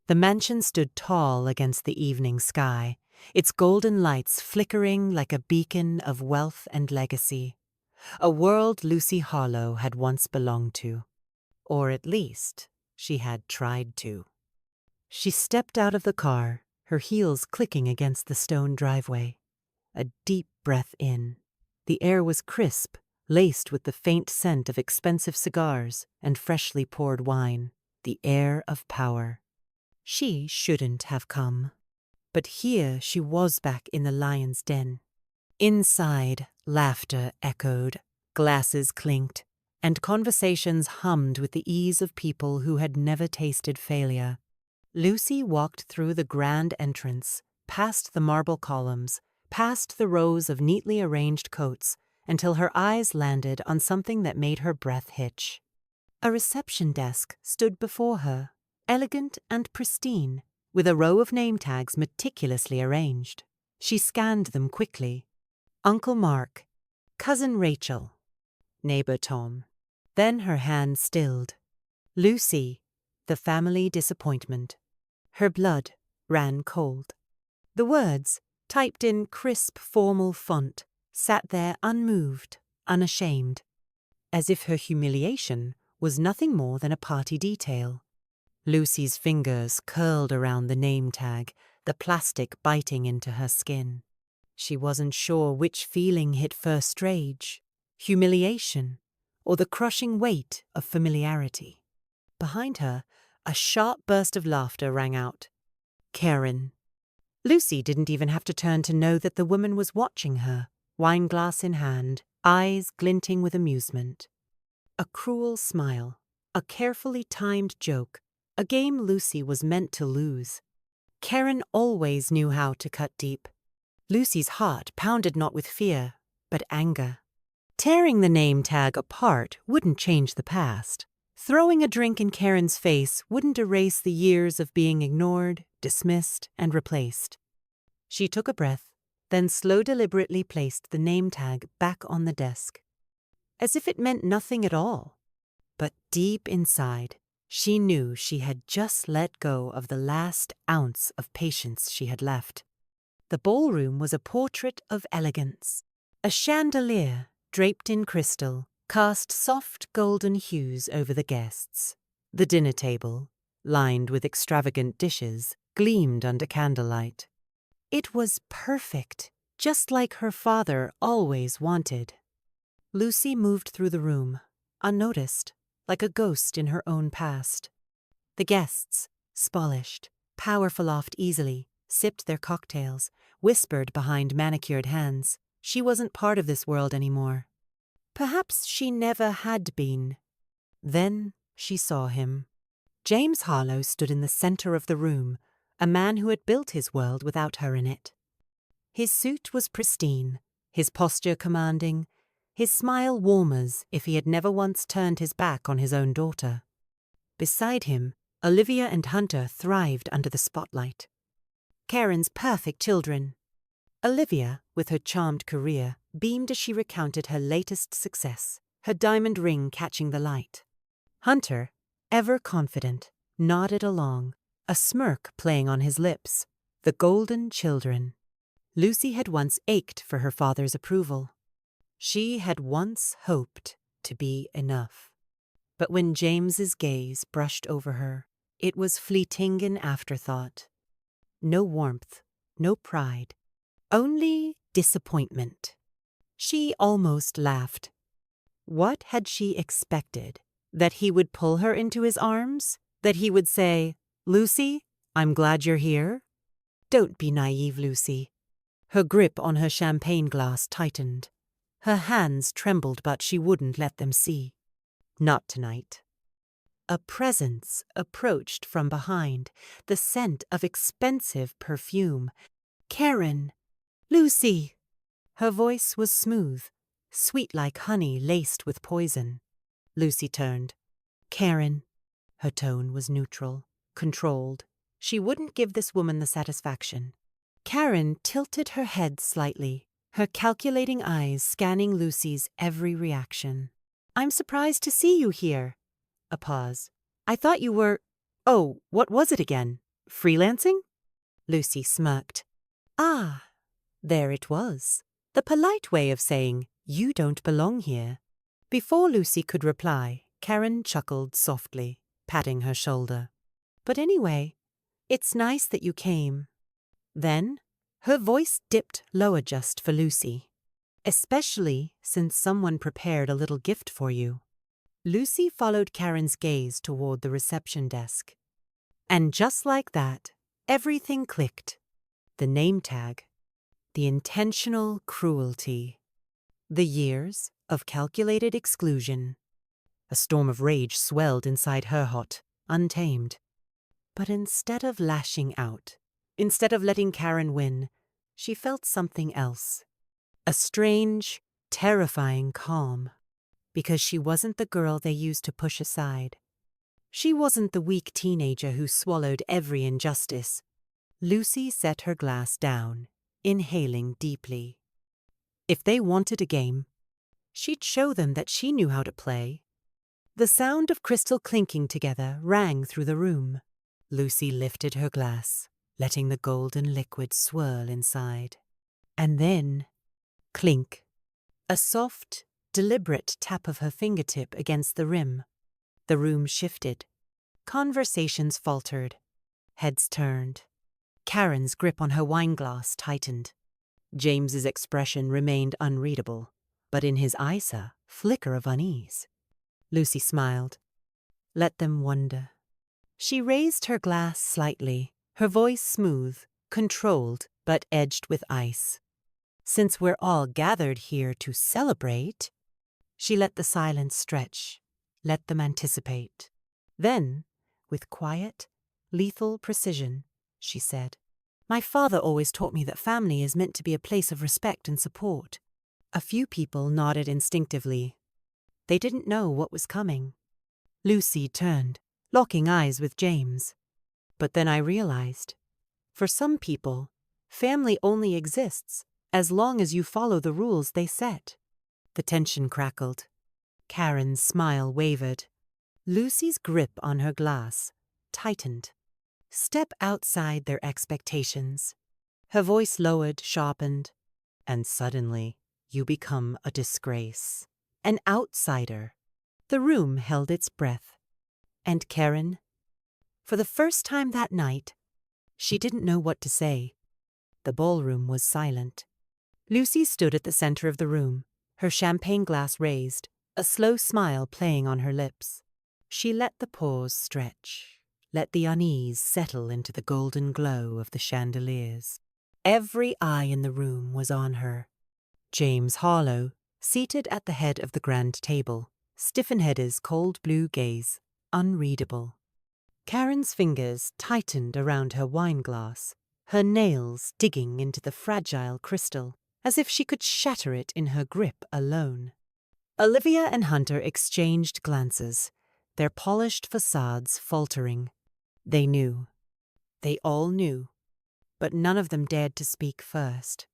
The mansion stood tall against the evening sky, its golden lights flickering like a beacon of wealth and legacy. A world Lucy Harlow had once belonged to. Or at least, she had tried to. She stepped out of the car, her heels clicking against the stone driveway. A deep breath in. The air was crisp, laced with the faint scent of expensive cigars and freshly poured wine. The air of power. She shouldn't have come. But here she was back in the lion's den. Inside, laughter echoed, glasses clinked, and conversations hummed with the ease of people who had never tasted failure. Lucy walked through the grand entrance, past the marble columns, past the rows of neatly arranged coats, until her eyes landed on something that made her breath hitch. A reception desk stood before her, elegant and pristine, with a row of name tags meticulously arranged. She scanned them quickly. Uncle Mark, Cousin Rachel, Neighbor Tom. Then her hand stilled. Lucy, the family disappointment. Her blood ran cold. The words, typed in crisp, formal font, sat there unmoved, unashamed, as if her humiliation was nothing more than a party detail. Lucy's fingers curled around the name tag, the plastic biting into her skin. She wasn't sure which feeling hit first rage, humiliation, or the crushing weight of familiarity. Behind her, a sharp burst of laughter rang out. Karen. Lucy didn't even have to turn to know that the woman was watching her, wineglass in hand, eyes glinting with amusement. A cruel smile, a carefully timed joke, a game Lucy was meant to lose. Karen always knew how to cut deep. Lucy's heart pounded not with fear, but anger. Tearing the name tag apart wouldn't change the past. Throwing a drink in Karen's face wouldn't erase the years of being ignored, dismissed, and replaced. She took a breath, then deliberately placed the name tag back on the desk, as if it meant nothing at all. But deep inside, she knew she had just let go of the last ounce of patience she had left. The ballroom was a portrait of elegance. A chandelier, draped in crystal, cast soft golden hues over the guests. The dinner table, lined with extravagant dishes, gleamed under candlelight. It was perfect, just like her father always wanted. Lucy moved through the room, unnoticed, like a ghost in her own past. The guests, polished, powerful oft easily, sipped their cocktails, whispered behind manicured hands. She wasn't part of this world anymore. Perhaps she never had been. Then she saw him. James Harlow stood in the center of the room, a man who had built his world without her in it. His suit was pristine, his posture commanding, his smile warm as if he had never once turned his back on his own daughter. Beside him, Olivia and Hunter thrived under the spotlight. Karen's perfect children. Olivia, with her charmed career, beamed as she recounted her latest success, her diamond ring catching the light. Hunter, ever confident, nodded along, a smirk playing on his lips. The golden children. Lucy had once ached for her father's approval. She had once hoped to be enough. But when James's gaze brushed over her, it was fleeting in afterthought. No warmth, no pride, only disappointment. She almost laughed. What had she expected? That he would pull her into his arms? That he would say, "Lucy, I'm glad you're here"? Don't be naive, Lucy. Her grip on her champagne glass tightened. Her hands trembled, but she wouldn't let them see. Not tonight. A presence approached from behind, the scent of expensive perfume. Karen! Lucy! Her voice was smooth, sweet like honey laced with poison. Lucy turned. Karen. Her tone was neutral, controlled. She wouldn't give this woman the satisfaction. Karen tilted her head slightly, her calculating eyes scanning Lucy's every reaction. I'm surprised to see you here. A pause. I thought you were... Oh, what was it again? Freelancing? Lucy smirked. Ah, there it was. The polite way of saying, you don't belong here. Before Lucy could reply, Karen chuckled softly, patting her shoulder. But anyway, it's nice that you came. Then, her voice dipped lower just for Lucy. Especially since someone prepared a little gift for you. Lucy followed Karen's gaze toward the reception desk. And just like that, everything clicked. The name tag. The intentional cruelty. The years of calculated exclusion. A storm of rage swelled inside her heart, untamed. But instead of lashing out, instead of letting Karen win, she felt something else. A strange, terrifying calm. Because she wasn't the girl they used to push aside. She wasn't the weak teenager who swallowed every injustice. Lucy set her glass down, inhaling deeply. If they wanted a game, she'd show them that she knew how to play. The sound of crystal clinking together rang through the room. Lucy lifted her glass, letting the golden liquid swirl inside. And then, clink. A soft, deliberate tap of her fingertip against the rim. The room shifted. Conversations faltered. Heads turned. Karen's grip on her wineglass tightened. James's expression remained unreadable, but in his eyes a flicker of unease. Lucy smiled. Let them wonder. She raised her glass slightly, her voice smooth, controlled, but edged with ice. Since we're all gathered here to celebrate, she let the silence stretch, let them anticipate. Then, with quiet, lethal precision, she said, My father always taught me that family is meant to be a place of respect and support. A few people nodded instinctively. They didn't know what was coming. Lucy turned, locking eyes with James. But then I realized, for some people, family only exists as long as you follow the rules they set. The tension crackled. Karen's smile wavered. Lucy's grip on her glass tightened. Step outside their expectations. Her voice lowered, sharpened. And suddenly, you become a disgrace. An outsider. The room held its breath. And Karen? For the first time that night, she didn't know what to say. The ballroom was silent. Lucy stood at the center of the room, her champagne glass raised, a slow smile playing on her lips. She let the pause stretch, let the unease settle into the golden glow of the chandeliers. Every eye in the room was on her. James Harlow, seated at the head of the grand table, stiffened his cold blue gaze, unreadable. Karen's fingers tightened around her wineglass, her nails digging into the fragile crystal, as if she could shatter it in her grip alone. Olivia and Hunter exchanged glances, their polished facades faltering. They knew. They all knew. But none of them dared to speak first.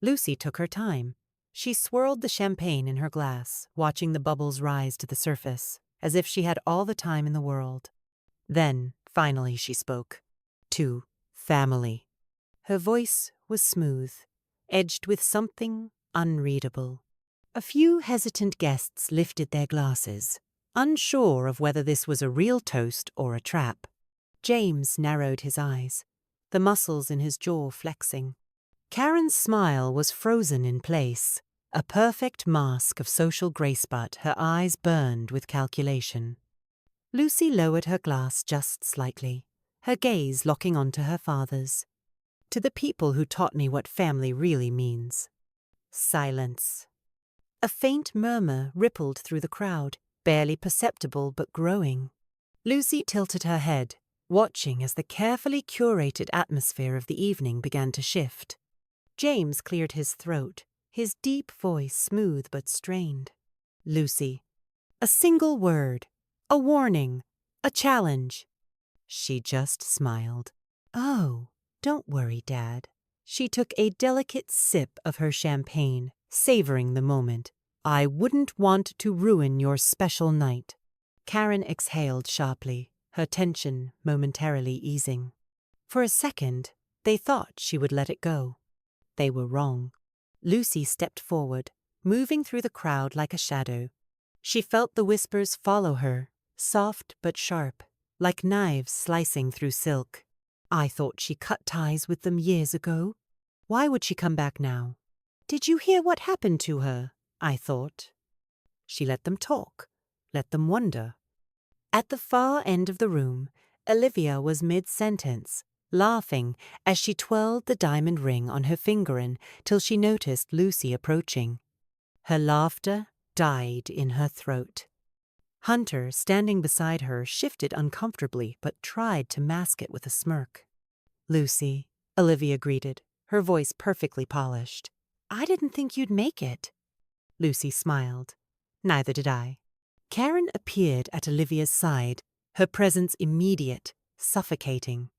Lucy took her time. She swirled the champagne in her glass, watching the bubbles rise to the surface, as if she had all the time in the world. Then, finally, she spoke. To family. Her voice was smooth, edged with something unreadable. A few hesitant guests lifted their glasses, unsure of whether this was a real toast or a trap. James narrowed his eyes, the muscles in his jaw flexing. Karen's smile was frozen in place, a perfect mask of social grace, but her eyes burned with calculation. Lucy lowered her glass just slightly, her gaze locking onto her father's. To the people who taught me what family really means. Silence. A faint murmur rippled through the crowd, barely perceptible but growing. Lucy tilted her head, watching as the carefully curated atmosphere of the evening began to shift. James cleared his throat, his deep voice smooth but strained. Lucy. A single word. A warning. A challenge. She just smiled. Oh, don't worry, Dad. She took a delicate sip of her champagne, savoring the moment. I wouldn't want to ruin your special night. Karen exhaled sharply, her tension momentarily easing. For a second, they thought she would let it go. They were wrong. Lucy stepped forward, moving through the crowd like a shadow. She felt the whispers follow her, soft but sharp, like knives slicing through silk. I thought she cut ties with them years ago. Why would she come back now? Did you hear what happened to her? I thought. She let them talk, let them wonder. At the far end of the room, Olivia was mid-sentence, laughing as she twirled the diamond ring on her finger till she noticed Lucy approaching. Her laughter died in her throat. Hunter, standing beside her, shifted uncomfortably but tried to mask it with a smirk. "Lucy," Olivia greeted, her voice perfectly polished. "I didn't think you'd make it." Lucy smiled. "Neither did I." Karen appeared at Olivia's side, her presence immediate, suffocating.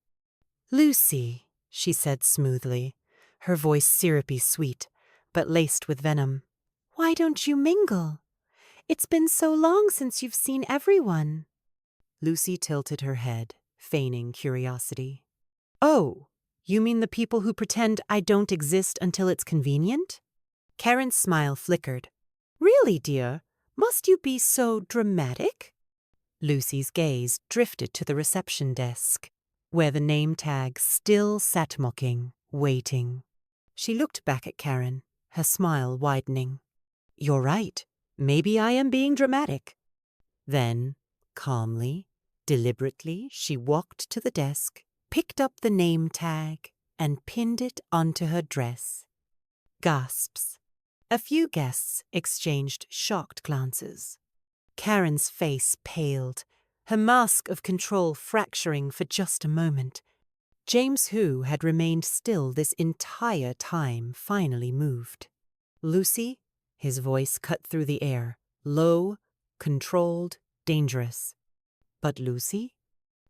"Lucy," she said smoothly, her voice syrupy sweet, but laced with venom. "Why don't you mingle? It's been so long since you've seen everyone." Lucy tilted her head, feigning curiosity. "Oh, you mean the people who pretend I don't exist until it's convenient?" Karen's smile flickered. "Really, dear? Must you be so dramatic?" Lucy's gaze drifted to the reception desk, where the name tag still sat mocking, waiting. She looked back at Karen, her smile widening. "You're right. Maybe I am being dramatic." Then, calmly, deliberately, she walked to the desk, picked up the name tag, and pinned it onto her dress. Gasps. A few guests exchanged shocked glances. Karen's face paled, her mask of control fracturing for just a moment. James, who had remained still this entire time, finally moved. "Lucy?" His voice cut through the air, low, controlled, dangerous. "But Lucy?"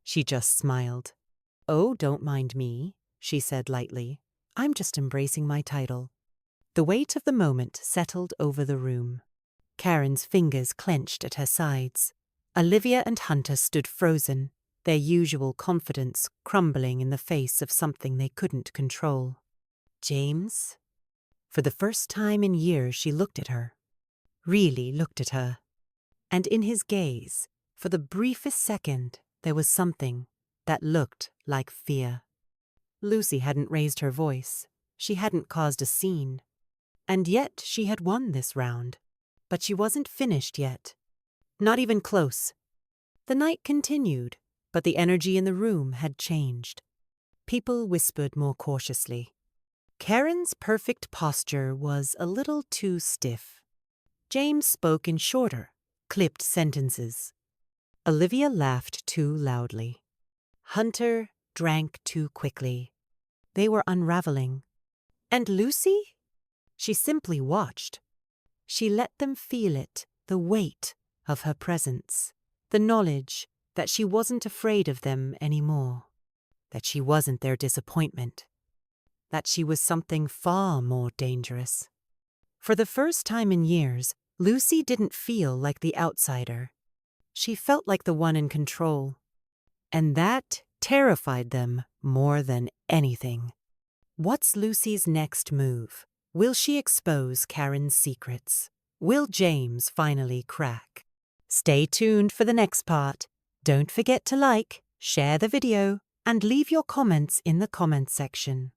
She just smiled. "Oh, don't mind me," she said lightly. "I'm just embracing my title." The weight of the moment settled over the room. Karen's fingers clenched at her sides. Olivia and Hunter stood frozen, their usual confidence crumbling in the face of something they couldn't control. "James?" For the first time in years she looked at her. Really looked at her. And in his gaze, for the briefest second, there was something that looked like fear. Lucy hadn't raised her voice. She hadn't caused a scene. And yet she had won this round. But she wasn't finished yet. Not even close. The night continued, but the energy in the room had changed. People whispered more cautiously. Karen's perfect posture was a little too stiff. James spoke in shorter, clipped sentences. Olivia laughed too loudly. Hunter drank too quickly. They were unraveling. And Lucy? She simply watched. She let them feel it, the weight of her presence, the knowledge that she wasn't afraid of them anymore, that she wasn't their disappointment, that she was something far more dangerous. For the first time in years, Lucy didn't feel like the outsider. She felt like the one in control. And that terrified them more than anything. What's Lucy's next move? Will she expose Karen's secrets? Will James finally crack? Stay tuned for the next part. Don't forget to like, share the video, and leave your comments in the comments section.